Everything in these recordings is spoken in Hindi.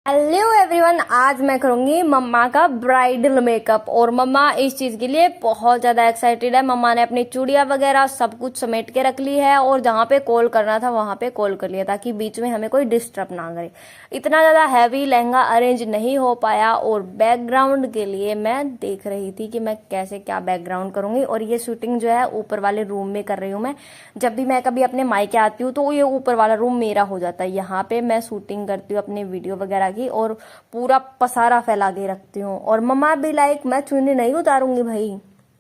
हेलो एवरीवन, आज मैं करूंगी मम्मा का ब्राइडल मेकअप। और मम्मा इस चीज के लिए बहुत ज्यादा एक्साइटेड है। मम्मा ने अपनी चूड़ियां वगैरह सब कुछ समेट के रख ली है और जहाँ पे कॉल करना था वहां पे कॉल कर लिया ताकि बीच में हमें कोई डिस्टर्ब ना करे। इतना ज्यादा हैवी लहंगा अरेंज नहीं हो पाया और बैकग्राउंड के लिए मैं देख रही थी कि मैं कैसे क्या बैकग्राउंड करूंगी। और ये शूटिंग जो है ऊपर वाले रूम में कर रही हूँ मैं। जब भी मैं कभी अपने मायके आती हूँ तो ये ऊपर वाला रूम मेरा हो जाता है। यहाँ पे मैं शूटिंग करती हूँ अपने वीडियो वगैरह की और पूरा पसारा फैला के रखती हूँ। और मम्मा भी लाइक मैं चुन्नी नहीं उतारूंगी भाई।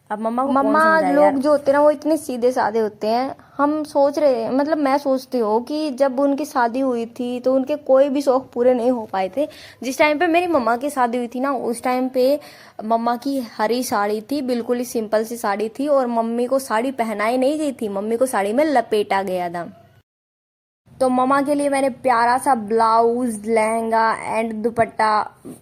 अब मम्मा को कौन समझाए यार। लोग जो होते हैं ना वो इतने सीधे साधे होते हैं। हम सोच रहे मतलब मैं सोचती हूँ कि जब उनकी शादी हुई थी तो उनके कोई भी शौक पूरे नहीं हो पाए थे। जिस टाइम पे मेरी मम्मा की शादी हुई थी ना उस टाइम पे मम्मा की हरी साड़ी थी, बिल्कुल ही सिंपल सी साड़ी थी और मम्मी को साड़ी पहनाई नहीं गई थी, मम्मी को साड़ी में लपेटा गया था। तो मम्मा के लिए मैंने प्यारा सा blouse, lehenga and dupatta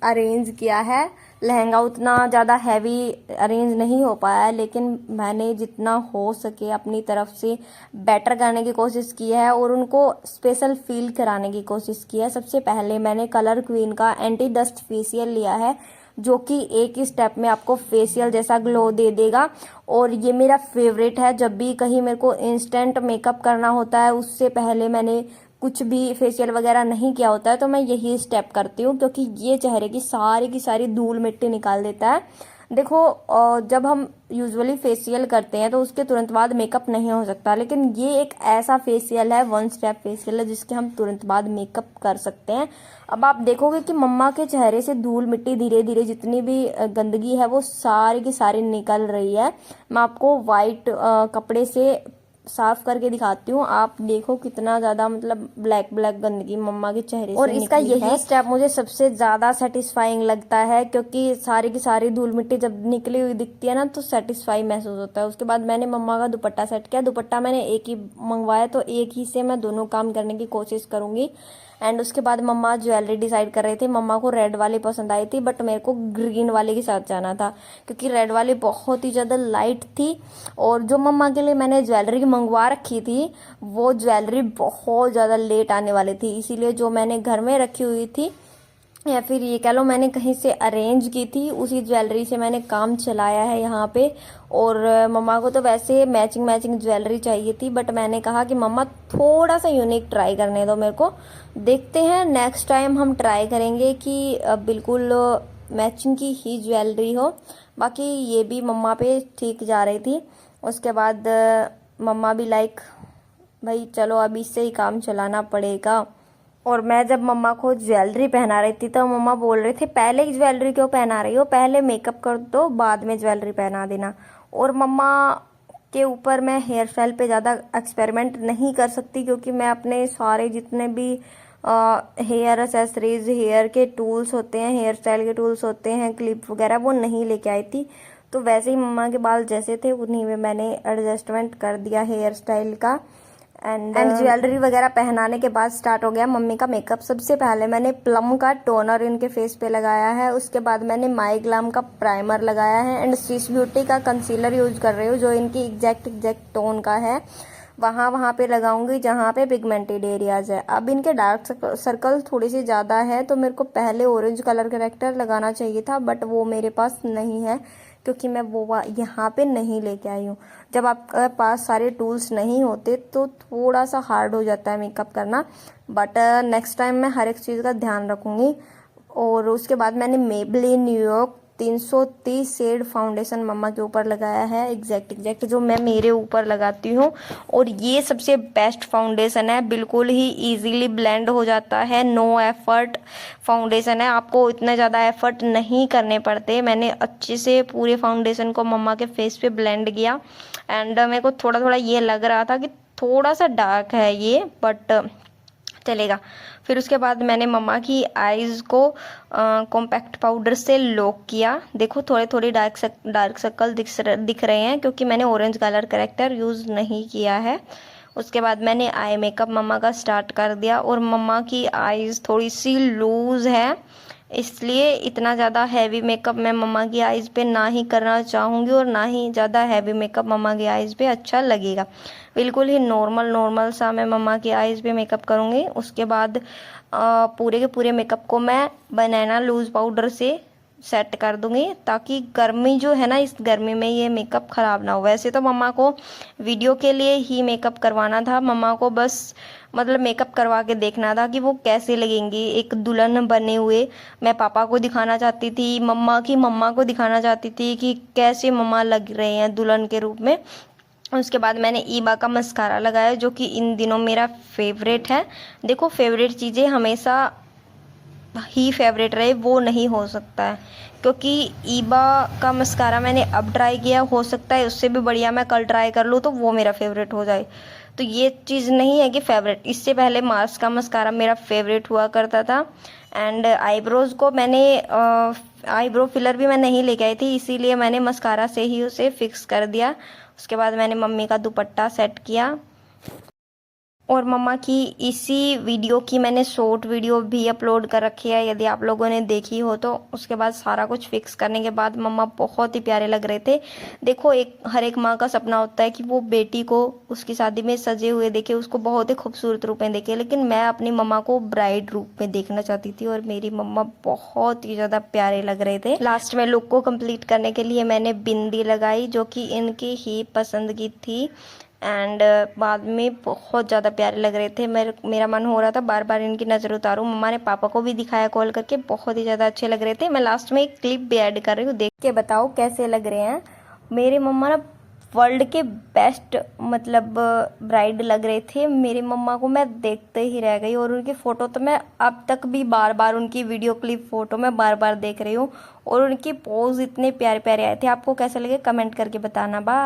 arrange किया है। लहंगा उतना ज़्यादा हैवी अरेंज नहीं हो पाया है लेकिन मैंने जितना हो सके अपनी तरफ से बेटर करने की कोशिश की है और उनको स्पेशल फील कराने की कोशिश की है। सबसे पहले मैंने कलर क्वीन का एंटी डस्ट फेशियल लिया है जो कि एक ही स्टेप में आपको फेशियल जैसा ग्लो दे देगा। और ये मेरा फेवरेट है। जब भी कहीं मेरे को इंस्टेंट मेकअप करना होता है उससे पहले मैंने कुछ भी फेशियल वगैरह नहीं किया होता है तो मैं यही स्टेप करती हूँ क्योंकि ये चेहरे की सारी धूल मिट्टी निकाल देता है। देखो जब हम यूजुअली फेशियल करते हैं तो उसके तुरंत बाद मेकअप नहीं हो सकता, लेकिन ये एक ऐसा फेशियल है, वन स्टेप फेशियल है जिसके हम तुरंत बाद मेकअप कर सकते हैं। अब आप देखोगे कि मम्मा के चेहरे से धूल मिट्टी धीरे धीरे जितनी भी गंदगी है वो सारी की सारी निकल रही है। मैं आपको वाइट कपड़े से साफ करके दिखाती हूँ। आप देखो कितना ज्यादा मतलब ब्लैक ब्लैक गंदगी मम्मा के चेहरे और से इसका यही स्टेप मुझे सबसे ज्यादा सेटिस्फाइंग लगता है क्योंकि सारी की सारी धूल मिट्टी जब निकली हुई दिखती है ना तो सेटिस्फाई महसूस होता है। उसके बाद मैंने मम्मा का दुपट्टा सेट किया। दुपट्टा मैंने एक ही मंगवाया तो एक ही से मैं दोनों काम करने की कोशिश करूंगी। एंड उसके बाद मम्मा ज्वेलरी डिसाइड कर रहे थे। मम्मा को रेड वाली पसंद आई थी बट मेरे को ग्रीन वाले के साथ जाना था क्योंकि रेड वाली बहुत ही ज़्यादा लाइट थी। और जो मम्मा के लिए मैंने ज्वेलरी मंगवा रखी थी वो ज्वेलरी बहुत ज़्यादा लेट आने वाली थी, इसीलिए जो मैंने घर में रखी हुई थी या फिर ये कह लो मैंने कहीं से अरेंज की थी उसी ज्वेलरी से मैंने काम चलाया है यहाँ पे। और मम्मा को तो वैसे मैचिंग मैचिंग ज्वेलरी चाहिए थी बट मैंने कहा कि मम्मा थोड़ा सा यूनिक ट्राई करने दो मेरे को। देखते हैं नेक्स्ट टाइम हम ट्राई करेंगे कि बिल्कुल मैचिंग की ही ज्वेलरी हो। बाकी ये भी मम्मा पे ठीक जा रही थी। उसके बाद मम्मा भी लाइक भाई चलो अब इससे ही काम चलाना पड़ेगा। और मैं जब मम्मा को ज्वेलरी पहना रही थी तो मम्मा बोल रहे थे पहले ही ज्वेलरी क्यों पहना रही हो, पहले मेकअप कर दो बाद में ज्वेलरी पहना देना। और मम्मा के ऊपर मैं हेयर स्टाइल पे ज़्यादा एक्सपेरिमेंट नहीं कर सकती क्योंकि मैं अपने सारे जितने भी हेयर एक्सेसरीज, हेयर के टूल्स होते हैं, हेयर स्टाइल के टूल्स होते हैं, क्लिप वगैरह वो नहीं लेके आई थी। तो वैसे ही मम्मा के बाल जैसे थे उन्हीं में मैंने एडजस्टमेंट कर दिया हेयर स्टाइल का। एंड ज्वेलरी वगैरह पहनाने के बाद स्टार्ट हो गया मम्मी का मेकअप। सबसे पहले मैंने प्लम का टोनर इनके फेस पे लगाया है। उसके बाद मैंने माई ग्लैम का प्राइमर लगाया है एंड स्विस ब्यूटी का कंसीलर यूज कर रही हूँ जो इनकी एग्जैक्ट टोन का है। वहाँ पे लगाऊंगी जहाँ पे पिगमेंटेड एरियाज है। अब इनके डार्क सर्कल थोड़ी सी ज़्यादा है तो मेरे को पहले ऑरेंज कलर करेक्टर लगाना चाहिए था बट वो मेरे पास नहीं है क्योंकि मैं वो यहाँ पे नहीं लेके आई हूँ। जब आपके पास सारे टूल्स नहीं होते तो थोड़ा सा हार्ड हो जाता है मेकअप करना, बट नेक्स्ट टाइम मैं हर एक चीज़ का ध्यान रखूँगी। और उसके बाद मैंने मेबलिन न्यूयॉर्क 330 शेड फाउंडेशन मम्मा के ऊपर लगाया है, एग्जैक्ट जो मैं मेरे ऊपर लगाती हूँ। और ये सबसे बेस्ट फाउंडेशन है, बिल्कुल ही इजीली ब्लेंड हो जाता है, नो एफर्ट फाउंडेशन है, आपको इतना ज़्यादा एफर्ट नहीं करने पड़ते। मैंने अच्छे से पूरे फाउंडेशन को मम्मा के फेस पे ब्लेंड किया एंड मेरे को थोड़ा थोड़ा ये लग रहा था कि थोड़ा सा डार्क है ये बट चलेगा। फिर उसके बाद मैंने मम्मा की आईज को कॉम्पैक्ट पाउडर से लॉक किया। देखो थोड़े थोड़े डार्क सर्कल दिख रहे हैं क्योंकि मैंने ऑरेंज कलर करेक्टर यूज़ नहीं किया है। उसके बाद मैंने आई मेकअप मम्मा का स्टार्ट कर दिया और मम्मा की आईज थोड़ी सी लूज है इसलिए इतना ज़्यादा हैवी मेकअप मैं मम्मा की आइज़ पे ना ही करना चाहूँगी और ना ही ज़्यादा हैवी मेकअप मम्मा की आइज़ पे अच्छा लगेगा। बिल्कुल ही नॉर्मल नॉर्मल सा मैं मम्मा की आइज़ पे मेकअप करूँगी। उसके बाद पूरे के पूरे मेकअप को मैं बनाना लूज़ पाउडर से सेट कर दूंगी, ताकि गर्मी जो है ना, इस गर्मी में ये मेकअप ख़राब ना हो। वैसे तो मम्मा को वीडियो के लिए ही मेकअप करवाना था, मम्मा को बस मतलब मेकअप करवा के देखना था कि वो कैसे लगेंगी एक दुल्हन बने हुए। मैं पापा को दिखाना चाहती थी, मम्मा को दिखाना चाहती थी कि कैसे मम्मा लग रहे हैं दुल्हन के रूप में। उसके बाद मैंने ईबा का मस्कारा लगाया, जो कि इन दिनों मेरा फेवरेट है। देखो, फेवरेट चीज़ें हमेशा ही फेवरेट रहे वो नहीं हो सकता है, क्योंकि ईबा का मस्कारा मैंने अब ट्राई किया, हो सकता है उससे भी बढ़िया मैं कल ट्राई कर लूँ तो वो मेरा फेवरेट हो जाए। तो ये चीज़ नहीं है कि फेवरेट, इससे पहले मार्स का मस्कारा मेरा फेवरेट हुआ करता था। एंड आईब्रोज़ को मैंने आईब्रो फिलर भी मैं नहीं लेके आई थी, इसीलिए मैंने मस्कारा से ही उसे फिक्स कर दिया। उसके बाद मैंने मम्मी का दुपट्टा सेट किया और मम्मा की इसी वीडियो की मैंने शॉर्ट वीडियो भी अपलोड कर रखी है, यदि आप लोगों ने देखी हो तो। उसके बाद सारा कुछ फिक्स करने के बाद मम्मा बहुत ही प्यारे लग रहे थे। देखो, हर एक माँ का सपना होता है कि वो बेटी को उसकी शादी में सजे हुए देखे, उसको बहुत ही खूबसूरत रूप में देखे, लेकिन मैं अपनी मम्मा को ब्राइड रूप में देखना चाहती थी और मेरी मम्मा बहुत ही ज़्यादा प्यारे लग रहे थे। लास्ट में लुक को कम्प्लीट करने के लिए मैंने बिंदी लगाई, जो कि इनकी ही पसंद की थी। एंड बाद में बहुत ज़्यादा प्यारे लग रहे थे। मेरा मन हो रहा था बार बार इनकी नज़र उतारूं। मम्मा ने पापा को भी दिखाया कॉल करके, बहुत ही ज़्यादा अच्छे लग रहे थे। मैं लास्ट में एक क्लिप भी ऐड कर रही हूँ, देख के बताओ कैसे लग रहे हैं। मेरे मम्मा ना वर्ल्ड के बेस्ट मतलब ब्राइड लग रहे थे। मेरी मम्मा को मैं देखते ही रह गई और उनकी फ़ोटो तो मैं अब तक भी बार बार, उनकी वीडियो क्लिप फ़ोटो मैं बार बार देख रही हूँ और उनकी पोज इतने प्यारे प्यारे आए थे। आपको कैसे लगे कमेंट करके बताना। बाय।